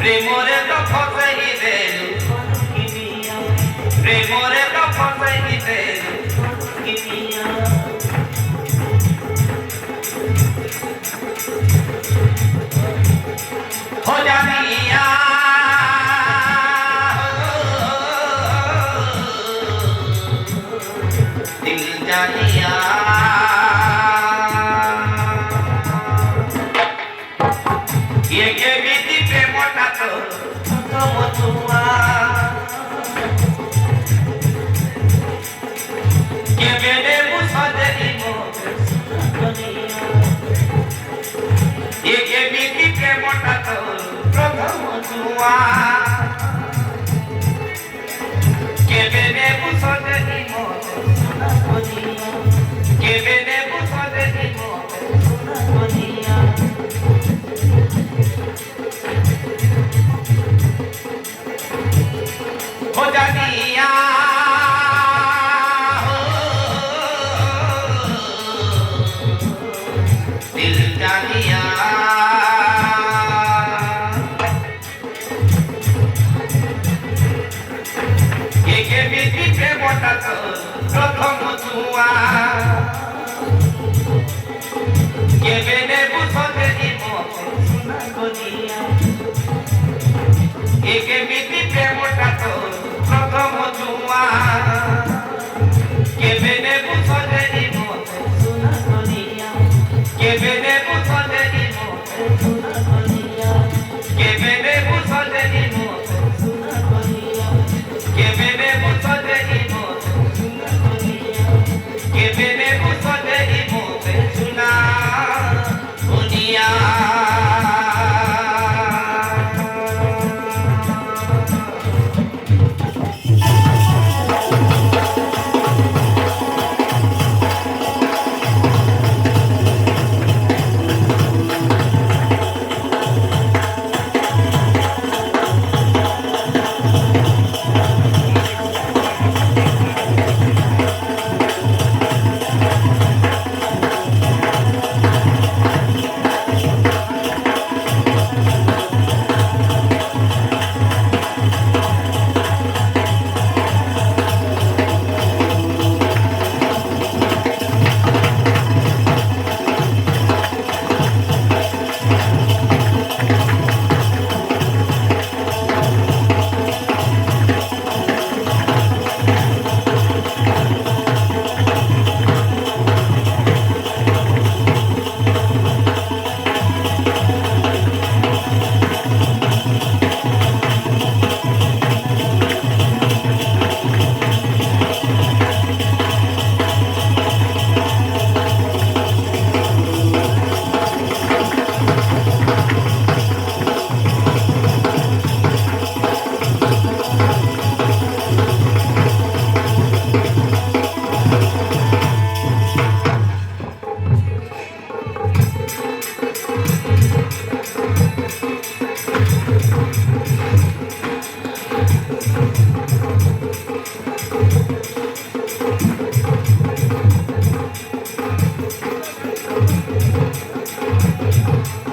প্রেমরে তো ফসাই দেল প্রেমরে তো ফসাই দেল हो जानिया दिल जानिया ये के बीती प्रेमटा तो मधुआ के बेने मुसदे इमो ये के बीती प्रेमटा तो प्रथम जुआ के बेने मुसदे इमो के बेने मुसदे इमो हो जानिया दिल जानिया के बीती प्रेमटा तो प्रथम जुआ के बेने बुझते इमो के बीती प्रेमटा तो प्रथम जुआ के बेने बुझते इमो के बेने बुझते इमो के बेने बुझते इमो के बेने बुझते इमो के बेने बुझते इमो सुना दुनिया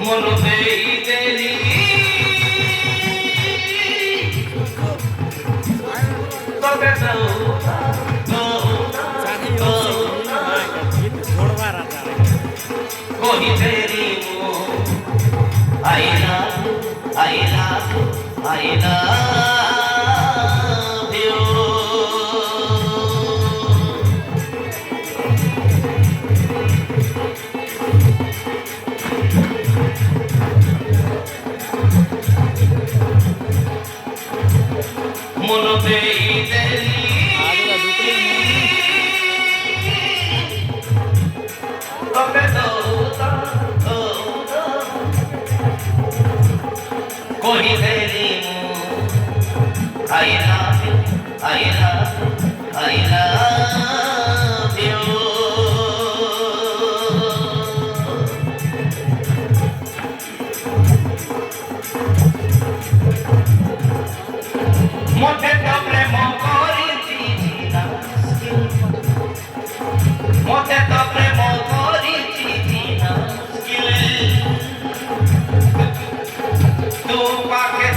মনো দেই দেরি তবে कोई तेरी वो I love you মনো দেই দেরি তবে कोई तेरी I love you मोटे तो प्रेम करिছি না मोटे तो प्रेम करिছি না तू पाके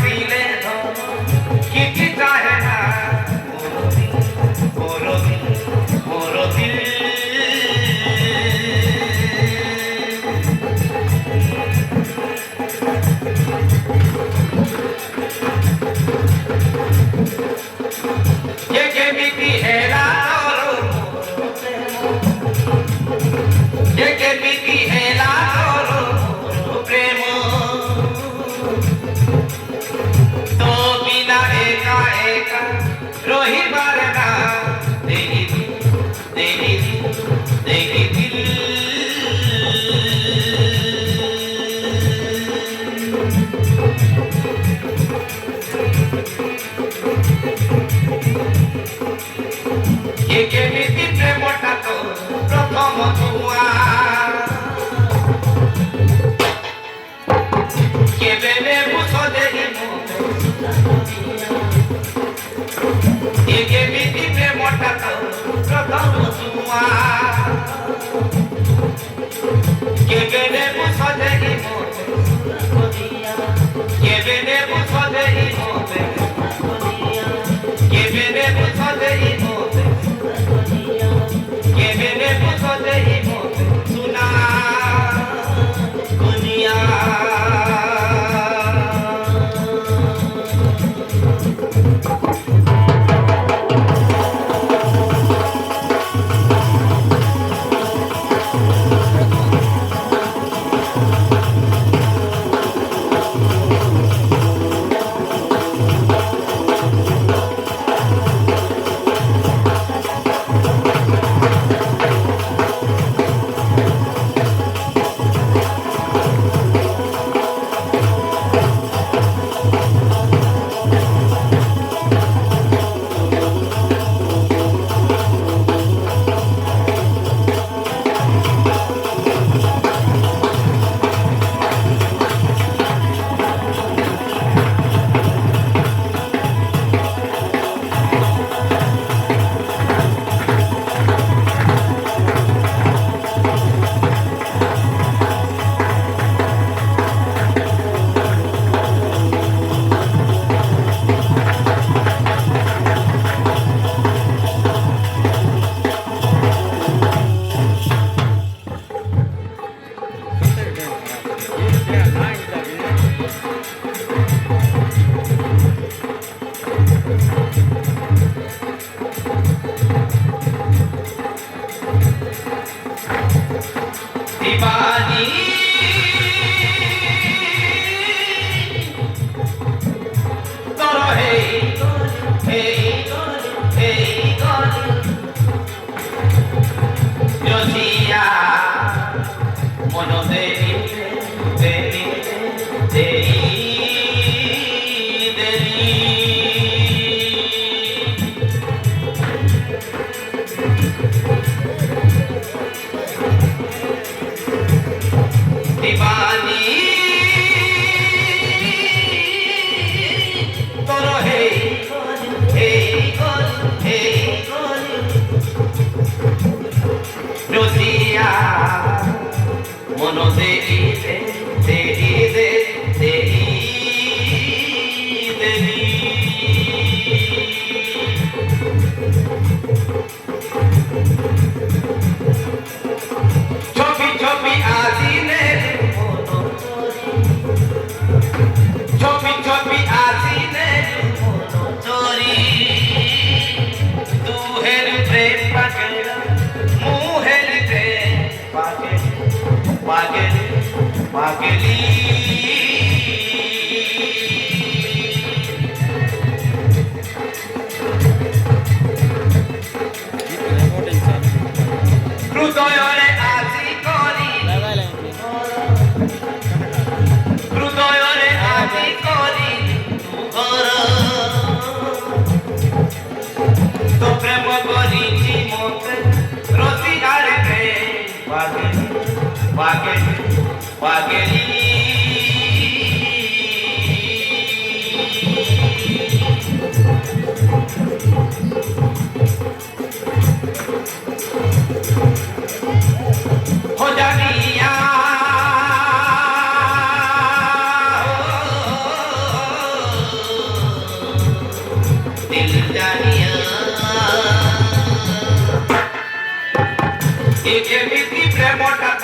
দমু তুমা কেবে নেবু সজেই মোতে কেবে নেবু সজেই মোতে কেবে নেবু সজেই মোতে কেবে নেবু সজেই মোতে সুনা দুনিয়া दीवानी तोरो हे हे हे जोशिया मनो देवी देवी देवी दीवानी तोरो हे हे हे जोशिया मनो देवी देवी देवी देवी छोपी छोपी आसीने छोपी छोपी आसीने चोरी तू हेर प्रेम पागल मुहेर प्रेम पागल पागल पागली হৃদয়রে আজি করি হৃদয়রে আজি করি ঘর তো প্রেম করিছি মতে রসিকারে পাগলি পাগলি পাগলি हो जानिया दिल जानिया ये जेमिति प्रेमटा